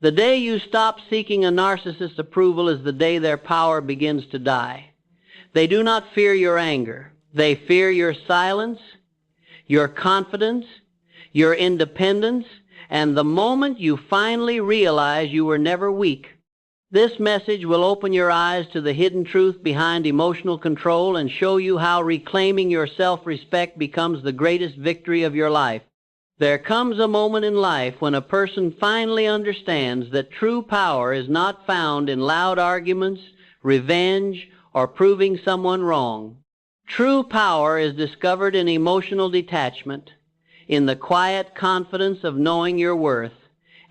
The day you stop seeking a narcissist's approval is the day their power begins to die. They do not fear your anger. They fear your silence, your confidence, your independence, and the moment you finally realize you were never weak. This message will open your eyes to the hidden truth behind emotional control and show you how reclaiming your self-respect becomes the greatest victory of your life. There comes a moment in life when a person finally understands that true power is not found in loud arguments, revenge, or proving someone wrong. True power is discovered in emotional detachment, in the quiet confidence of knowing your worth,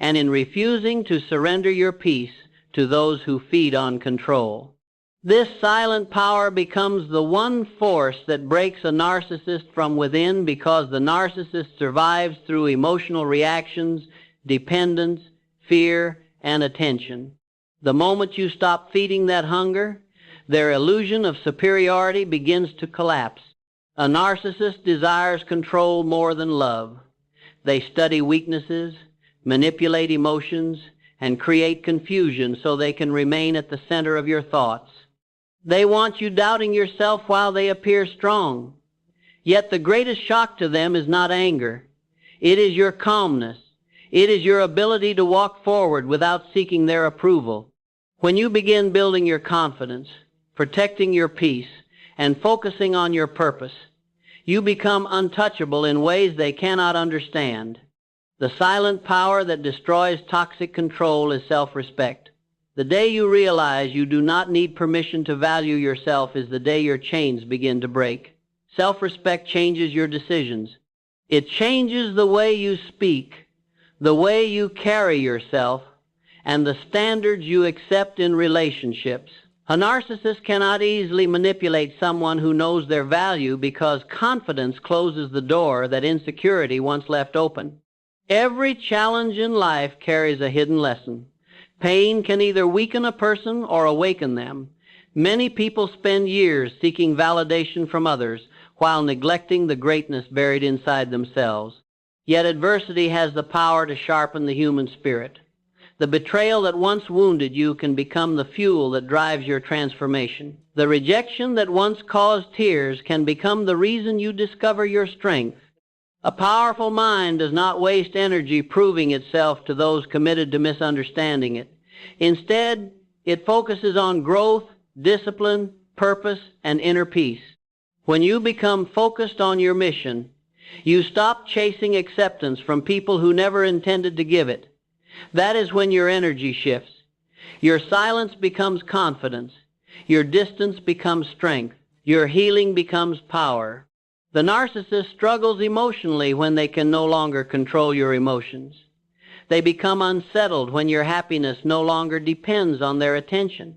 and in refusing to surrender your peace to those who feed on control. This silent power becomes the one force that breaks a narcissist from within, because the narcissist survives through emotional reactions, dependence, fear, and attention. The moment you stop feeding that hunger, their illusion of superiority begins to collapse. A narcissist desires control more than love. They study weaknesses, manipulate emotions, and create confusion so they can remain at the center of your thoughts. They want you doubting yourself while they appear strong. Yet the greatest shock to them is not anger. It is your calmness. It is your ability to walk forward without seeking their approval. When you begin building your confidence, protecting your peace, and focusing on your purpose, you become untouchable in ways they cannot understand. The silent power that destroys toxic control is self-respect. The day you realize you do not need permission to value yourself is the day your chains begin to break. Self-respect changes your decisions. It changes the way you speak, the way you carry yourself, and the standards you accept in relationships. A narcissist cannot easily manipulate someone who knows their value, because confidence closes the door that insecurity once left open. Every challenge in life carries a hidden lesson. Pain can either weaken a person or awaken them. Many people spend years seeking validation from others while neglecting the greatness buried inside themselves. Yet adversity has the power to sharpen the human spirit. The betrayal that once wounded you can become the fuel that drives your transformation. The rejection that once caused tears can become the reason you discover your strength. A powerful mind does not waste energy proving itself to those committed to misunderstanding it. Instead, it focuses on growth, discipline, purpose, and inner peace. When you become focused on your mission, you stop chasing acceptance from people who never intended to give it. That is when your energy shifts. Your silence becomes confidence. Your distance becomes strength. Your healing becomes power. The narcissist struggles emotionally when they can no longer control your emotions. They become unsettled when your happiness no longer depends on their attention.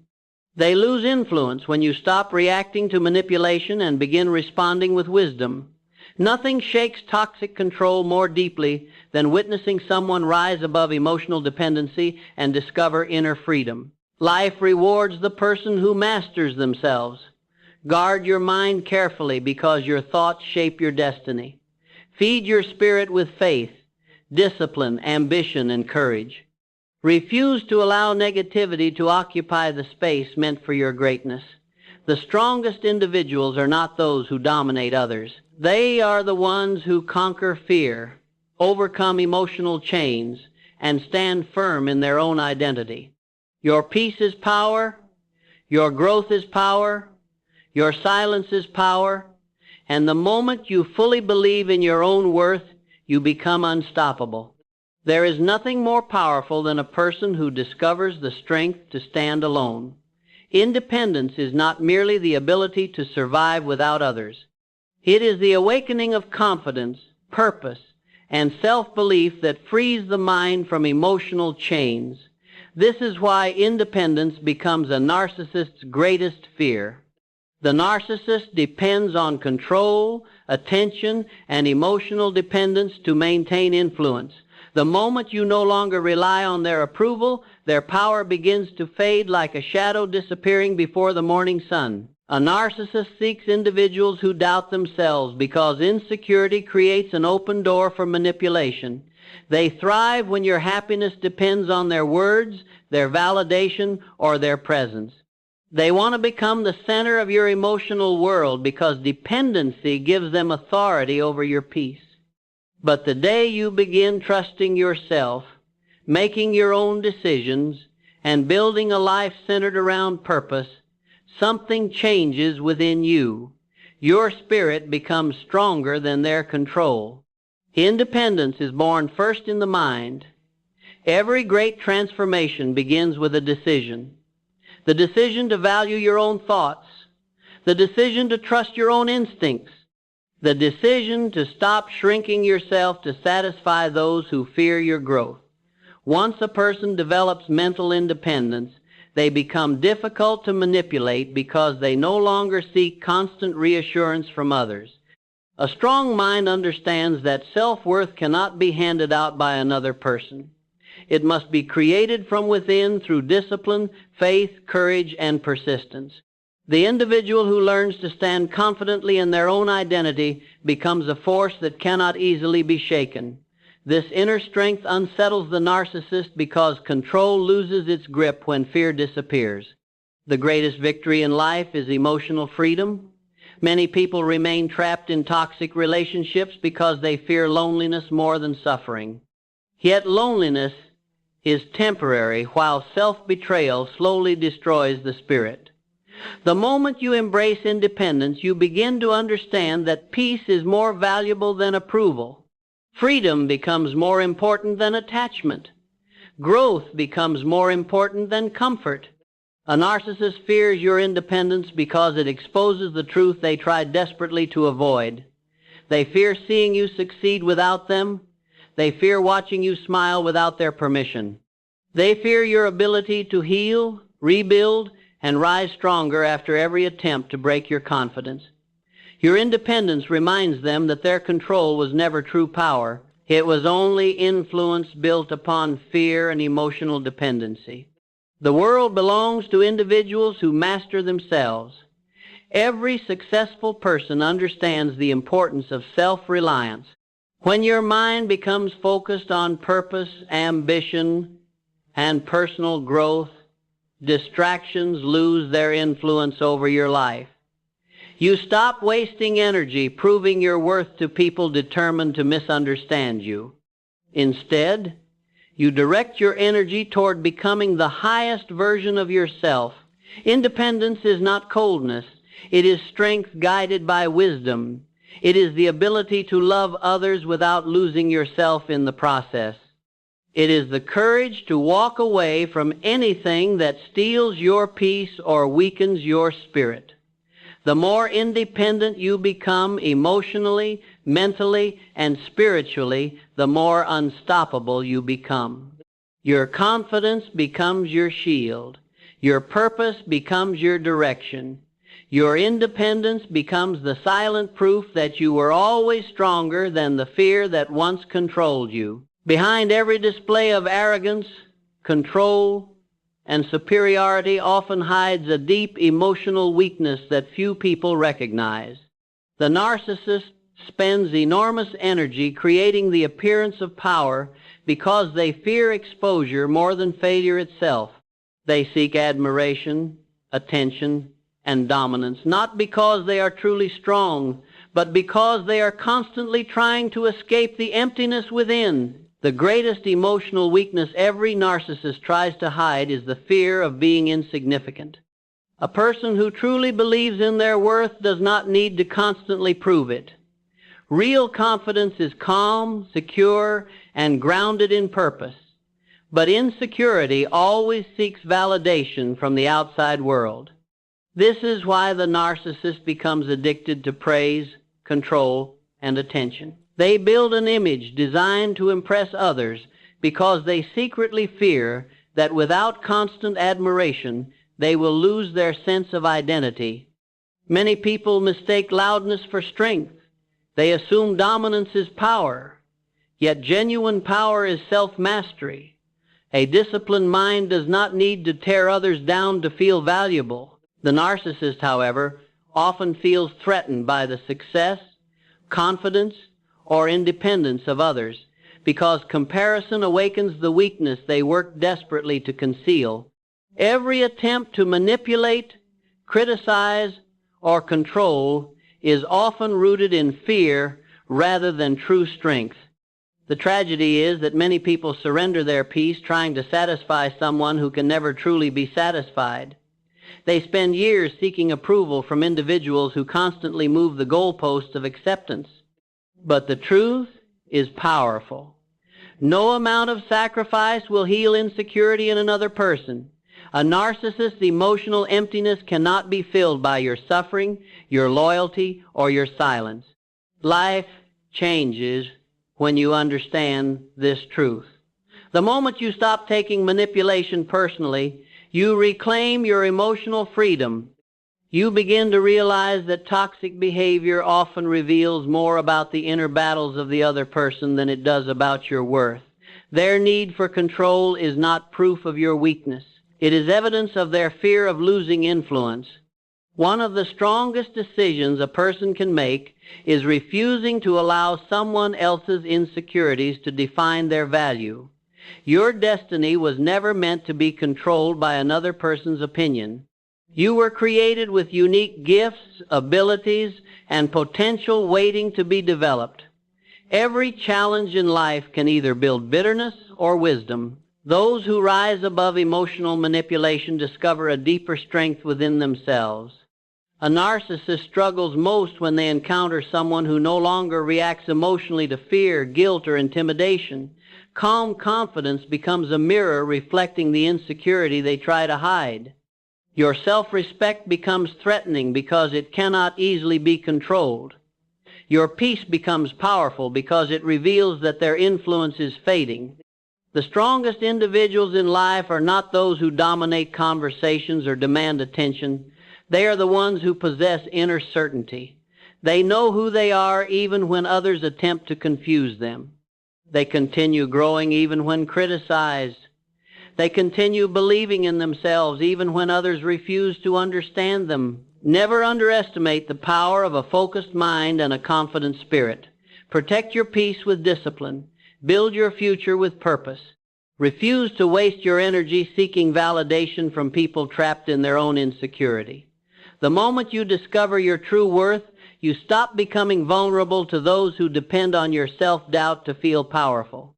They lose influence when you stop reacting to manipulation and begin responding with wisdom. Nothing shakes toxic control more deeply than witnessing someone rise above emotional dependency and discover inner freedom. Life rewards the person who masters themselves. Guard your mind carefully, because your thoughts shape your destiny. Feed your spirit with faith, discipline, ambition, and courage. Refuse to allow negativity to occupy the space meant for your greatness. The strongest individuals are not those who dominate others. They are the ones who conquer fear, overcome emotional chains, and stand firm in their own identity. Your peace is power. Your growth is power. Your silence is power, and the moment you fully believe in your own worth, you become unstoppable. There is nothing more powerful than a person who discovers the strength to stand alone. Independence is not merely the ability to survive without others. It is the awakening of confidence, purpose, and self-belief that frees the mind from emotional chains. This is why independence becomes a narcissist's greatest fear. The narcissist depends on control, attention, and emotional dependence to maintain influence. The moment you no longer rely on their approval, their power begins to fade like a shadow disappearing before the morning sun. A narcissist seeks individuals who doubt themselves, because insecurity creates an open door for manipulation. They thrive when your happiness depends on their words, their validation, or their presence. They want to become the center of your emotional world because dependency gives them authority over your peace. But the day you begin trusting yourself, making your own decisions, and building a life centered around purpose, something changes within you. Your spirit becomes stronger than their control. Independence is born first in the mind. Every great transformation begins with a decision. The decision to value your own thoughts. The decision to trust your own instincts. The decision to stop shrinking yourself to satisfy those who fear your growth. Once a person develops mental independence, they become difficult to manipulate because they no longer seek constant reassurance from others. A strong mind understands that self-worth cannot be handed out by another person. It must be created from within through discipline, faith, courage, and persistence. The individual who learns to stand confidently in their own identity becomes a force that cannot easily be shaken. This inner strength unsettles the narcissist because control loses its grip when fear disappears. The greatest victory in life is emotional freedom. Many people remain trapped in toxic relationships because they fear loneliness more than suffering. Yet loneliness is temporary, while self-betrayal slowly destroys the spirit. The moment you embrace independence, you begin to understand that peace is more valuable than approval. Freedom becomes more important than attachment. Growth becomes more important than comfort. A narcissist fears your independence because it exposes the truth they try desperately to avoid. They fear seeing you succeed without them. They fear watching you smile without their permission. They fear your ability to heal, rebuild, and rise stronger after every attempt to break your confidence. Your independence reminds them that their control was never true power. It was only influence built upon fear and emotional dependency. The world belongs to individuals who master themselves. Every successful person understands the importance of self-reliance. When your mind becomes focused on purpose, ambition, and personal growth, distractions lose their influence over your life. You stop wasting energy proving your worth to people determined to misunderstand you. Instead, you direct your energy toward becoming the highest version of yourself. Independence is not coldness. It is strength guided by wisdom. It is the ability to love others without losing yourself in the process. It is the courage to walk away from anything that steals your peace or weakens your spirit. The more independent you become emotionally, mentally, and spiritually, the more unstoppable you become. Your confidence becomes your shield. Your purpose becomes your direction. Your independence becomes the silent proof that you were always stronger than the fear that once controlled you. Behind every display of arrogance, control, and superiority often hides a deep emotional weakness that few people recognize. The narcissist spends enormous energy creating the appearance of power because they fear exposure more than failure itself. They seek admiration, attention, and dominance, not because they are truly strong, but because they are constantly trying to escape the emptiness within. The greatest emotional weakness every narcissist tries to hide is the fear of being insignificant. A person who truly believes in their worth does not need to constantly prove it. Real confidence is calm, secure, and grounded in purpose. But insecurity always seeks validation from the outside world. This is why the narcissist becomes addicted to praise, control, and attention. They build an image designed to impress others because they secretly fear that without constant admiration, they will lose their sense of identity. Many people mistake loudness for strength. They assume dominance is power. Yet genuine power is self-mastery. A disciplined mind does not need to tear others down to feel valuable. The narcissist, however, often feels threatened by the success, confidence, or independence of others. because comparison awakens the weakness they work desperately to conceal. Every attempt to manipulate, criticize, or control is often rooted in fear rather than true strength. The tragedy is that many people surrender their peace trying to satisfy someone who can never truly be satisfied. They spend years seeking approval from individuals who constantly move the goalposts of acceptance. But the truth is powerful. No amount of sacrifice will heal insecurity in another person. A narcissist's emotional emptiness cannot be filled by your suffering, your loyalty, or your silence. Life changes when you understand this truth. The moment you stop taking manipulation personally, you reclaim your emotional freedom. You begin to realize that toxic behavior often reveals more about the inner battles of the other person than it does about your worth. Their need for control is not proof of your weakness. It is evidence of their fear of losing influence. One of the strongest decisions a person can make is refusing to allow someone else's insecurities to define their value. Your destiny was never meant to be controlled by another person's opinion. You were created with unique gifts, abilities, and potential waiting to be developed. Every challenge in life can either build bitterness or wisdom. Those who rise above emotional manipulation discover a deeper strength within themselves. A narcissist struggles most when they encounter someone who no longer reacts emotionally to fear, guilt, or intimidation. Calm confidence becomes a mirror reflecting the insecurity they try to hide. Your self-respect becomes threatening because it cannot easily be controlled. Your peace becomes powerful because it reveals that their influence is fading. The strongest individuals in life are not those who dominate conversations or demand attention. They are the ones who possess inner certainty. They know who they are even when others attempt to confuse them. They continue growing even when criticized. They continue believing in themselves even when others refuse to understand them. Never underestimate the power of a focused mind and a confident spirit. Protect your peace with discipline. Build your future with purpose. Refuse to waste your energy seeking validation from people trapped in their own insecurity. The moment you discover your true worth, you stop becoming vulnerable to those who depend on your self-doubt to feel powerful.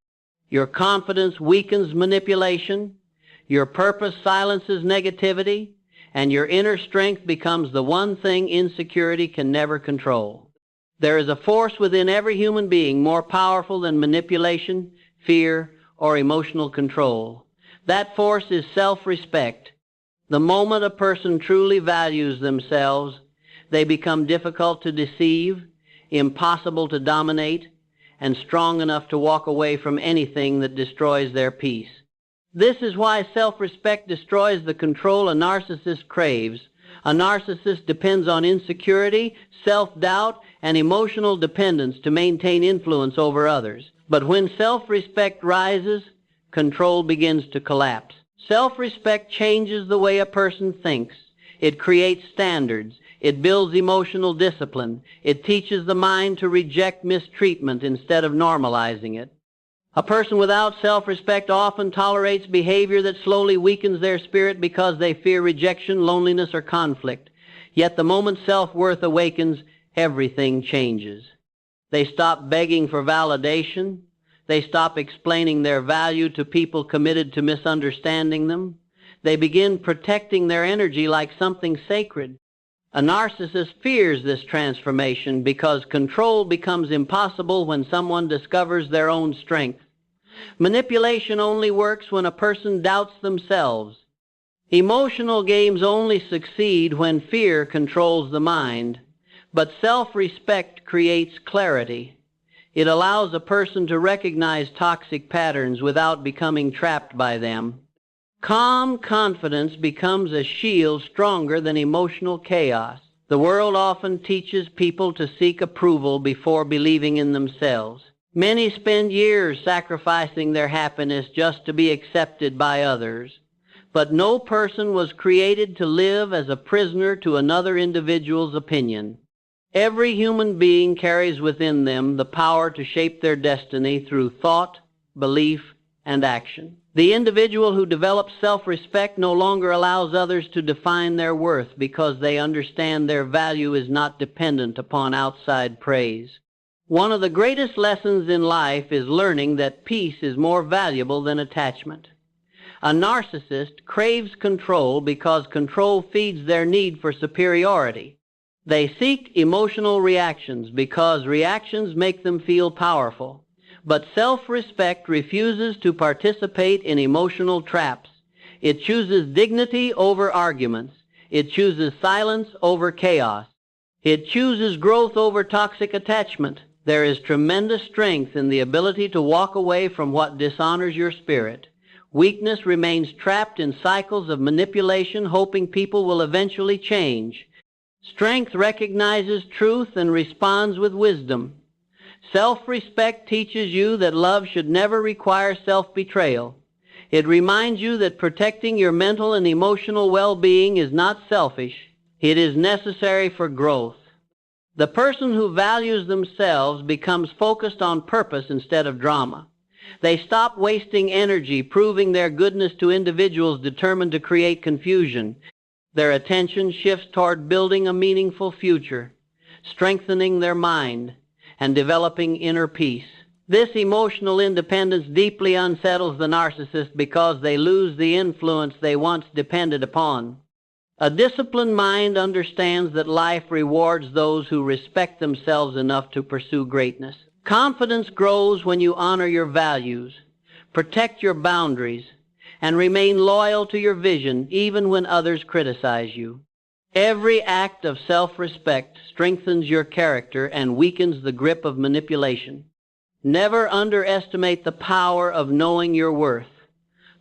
Your confidence weakens manipulation, your purpose silences negativity, and your inner strength becomes the one thing insecurity can never control. There is a force within every human being more powerful than manipulation, fear, or emotional control. That force is self-respect. The moment a person truly values themselves, they become difficult to deceive, impossible to dominate, and strong enough to walk away from anything that destroys their peace. This is why self-respect destroys the control a narcissist craves. A narcissist depends on insecurity, self-doubt, and emotional dependence to maintain influence over others. But when self-respect rises, control begins to collapse. Self-respect changes the way a person thinks. It creates standards. It builds emotional discipline. It teaches the mind to reject mistreatment instead of normalizing it. A person without self-respect often tolerates behavior that slowly weakens their spirit because they fear rejection, loneliness, or conflict. Yet the moment self-worth awakens, everything changes. They stop begging for validation. They stop explaining their value to people committed to misunderstanding them. They begin protecting their energy like something sacred. A narcissist fears this transformation because control becomes impossible when someone discovers their own strength. Manipulation only works when a person doubts themselves. Emotional games only succeed when fear controls the mind. But self-respect creates clarity. It allows a person to recognize toxic patterns without becoming trapped by them. Calm confidence becomes a shield stronger than emotional chaos. The world often teaches people to seek approval before believing in themselves. Many spend years sacrificing their happiness just to be accepted by others. But no person was created to live as a prisoner to another individual's opinion. Every human being carries within them the power to shape their destiny through thought, belief, and action. The individual who develops self-respect no longer allows others to define their worth because they understand their value is not dependent upon outside praise. One of the greatest lessons in life is learning that peace is more valuable than attachment. A narcissist craves control because control feeds their need for superiority. They seek emotional reactions because reactions make them feel powerful. But self-respect refuses to participate in emotional traps. It chooses dignity over arguments. It chooses silence over chaos. It chooses growth over toxic attachment. There is tremendous strength in the ability to walk away from what dishonors your spirit. Weakness remains trapped in cycles of manipulation, hoping people will eventually change. Strength recognizes truth and responds with wisdom. Self-respect teaches you that love should never require self-betrayal. It reminds you that protecting your mental and emotional well-being is not selfish. It is necessary for growth. The person who values themselves becomes focused on purpose instead of drama. They stop wasting energy proving their goodness to individuals determined to create confusion. Their attention shifts toward building a meaningful future, strengthening their mind, and developing inner peace. This emotional independence deeply unsettles the narcissist because they lose the influence they once depended upon. A disciplined mind understands that life rewards those who respect themselves enough to pursue greatness. Confidence grows when you honor your values, protect your boundaries, and remain loyal to your vision even when others criticize you. Every act of self-respect strengthens your character and weakens the grip of manipulation. Never underestimate the power of knowing your worth.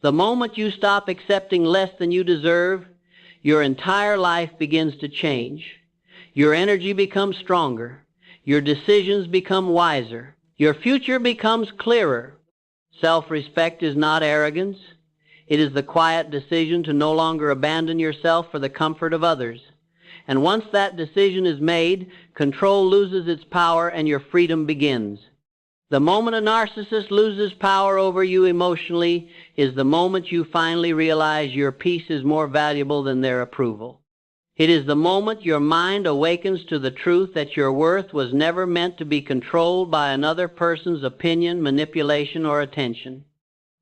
The moment you stop accepting less than you deserve, your entire life begins to change. Your energy becomes stronger. Your decisions become wiser. Your future becomes clearer. Self-respect is not arrogance. It is the quiet decision to no longer abandon yourself for the comfort of others. And once that decision is made, control loses its power and your freedom begins. The moment a narcissist loses power over you emotionally is the moment you finally realize your peace is more valuable than their approval. It is the moment your mind awakens to the truth that your worth was never meant to be controlled by another person's opinion, manipulation, or attention.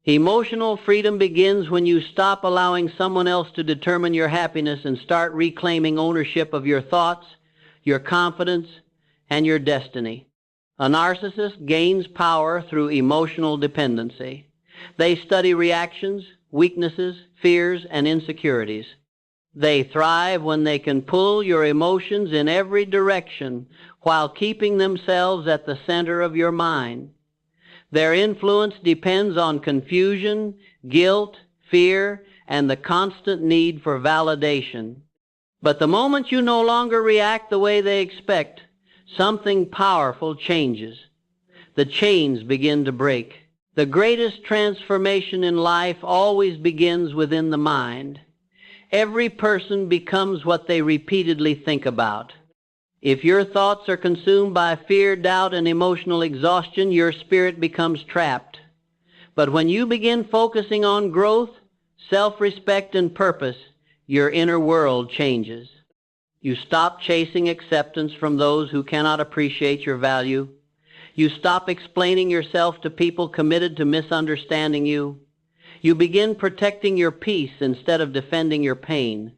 Emotional freedom begins when you stop allowing someone else to determine your happiness and start reclaiming ownership of your thoughts, your confidence, and your destiny. A narcissist gains power through emotional dependency. They study reactions, weaknesses, fears, and insecurities. They thrive when they can pull your emotions in every direction while keeping themselves at the center of your mind. Their influence depends on confusion, guilt, fear, and the constant need for validation. But the moment you no longer react the way they expect, something powerful changes. The chains begin to break. The greatest transformation in life always begins within the mind. Every person becomes what they repeatedly think about. If your thoughts are consumed by fear, doubt, and emotional exhaustion, your spirit becomes trapped. But when you begin focusing on growth, self-respect, and purpose, your inner world changes. You stop chasing acceptance from those who cannot appreciate your value. You stop explaining yourself to people committed to misunderstanding you. You begin protecting your peace instead of defending your pain.